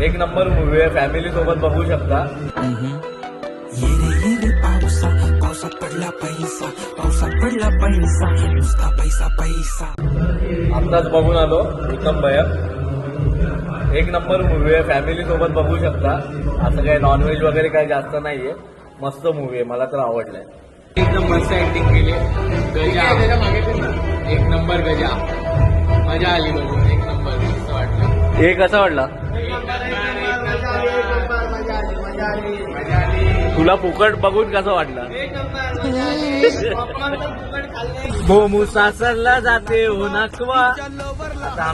एक number movie आहे, family सोबत बघू शकता. पावसात पडला पैसा, पावसात पडला पैसा, नुसता पैसा पैसा. आत्ताच बघून आलो उत्तम भय्या. एक नंबर मूवी आहे, फॅमिली सोबत बघू शकता. असं काही नॉनव्हेज वगैरे काही जास्त नाहीये. मस्त मूवी आहे, मला तर आवडलाय. एकदम मस्त ऍक्टिंग केली. गजा एक नंबर, गजा मजा आली बघून. एक नंबर मस्त वाटलं. हे कसं वाटला तुला? फुकट बघून कसं वाटलं? गोमू सासरला जाते हो नाकवा. आता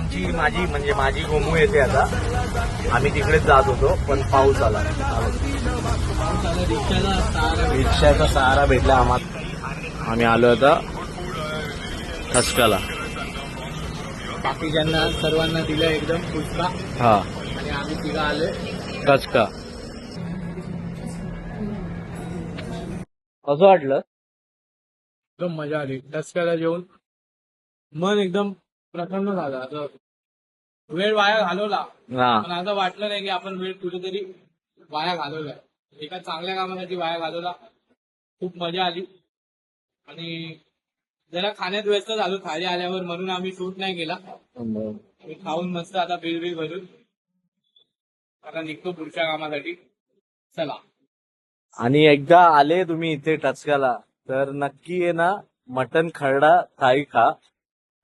माझी गोमू येते. आता आम्ही तिकडेच जात होतो पण पाऊस आला. रिक्षाचा सहारा भेटला आम्हाला. आम्ही आलो आता ठसकाला. बाकीच्यांना सर्वांना दिलं एकदम पुष्पा. हा, आणि आम्ही तिघं आलोय ठसका. कसं वाटलं? एकदम मजा आली. टचक्याला जेवून मन एकदम प्रसन्न झालं. असं वेळ वाया घालवला हा, पण असं वाटलं नाही की आपण वेळ कुठेतरी वाया घालवलाय. एका चांगल्या कामासाठी वाया घालवला. खूप मजा आली. आणि जरा खाण्यात व्यस्त झालो खाली आल्यावर, म्हणून आम्ही शूट नाही केला. आम्ही खाऊन मस्त आता बिल भरून आता निघतो पुढच्या कामासाठी. चला. आणि एकदा आले तुम्ही इथे टचकाला तर नक्की आहे ना मटन खरडा थाळी खा.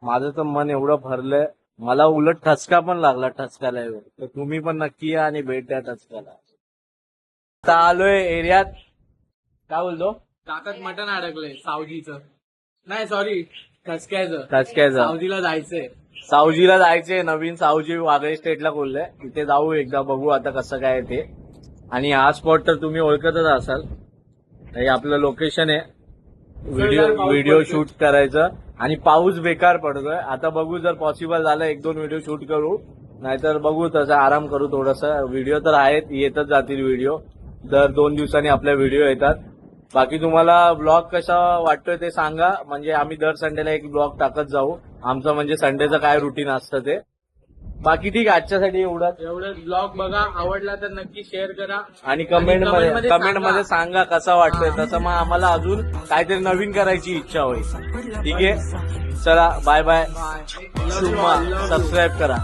माझं तर मन एवढं भरलंय. मला उलट ठसका पण लागला टचकाला येऊन. तर तुम्ही पण नक्की या आणि भेट द्या टचकाला. आता आलोय एरियात. काय बोलतो? दातात मटण अडकलंय सावजीचं. नाही सॉरी, ठसक्याचं. टचक्याचं सावजीला जायचंय. सावजीला जायचंय. नवीन सावजी वागळे स्टेटला खोललंय. तिथे जाऊ एकदा, बघू आता कसं काय ते. आणि हा स्पॉट तर तुम्ही ओळखतच असाल. हे आपलं लोकेशन आहे व्हिडिओ शूट करायचं. आणि पाऊस बेकार पडतोय. आता बघू, जर पॉसिबल झालं 1-2 व्हिडिओ शूट करू, नाहीतर बघू तसं आराम करू थोडंसं. व्हिडिओ तर आहेत, येतच जातील व्हिडिओ. दर 2 दिवसांनी आपल्या व्हिडिओ येतात. बाकी तुम्हाला ब्लॉग कसा वाटतोय ते सांगा. म्हणजे आम्ही दर संडेला एक ब्लॉग टाकत जाऊ. आमचं म्हणजे संडेचं काय रुटीन असतं ते. बाकी ठीक, आजच्यासाठी एवढं ब्लॉग बघा. आवडला तर नक्की शेअर करा. आणि कमेंटमध्ये सांगा कसा वाटतोय. तसं मग आम्हाला अजून काहीतरी नवीन करायची इच्छा होईल. ठीक आहे, चला बाय बाय. सबस्क्राईब करा.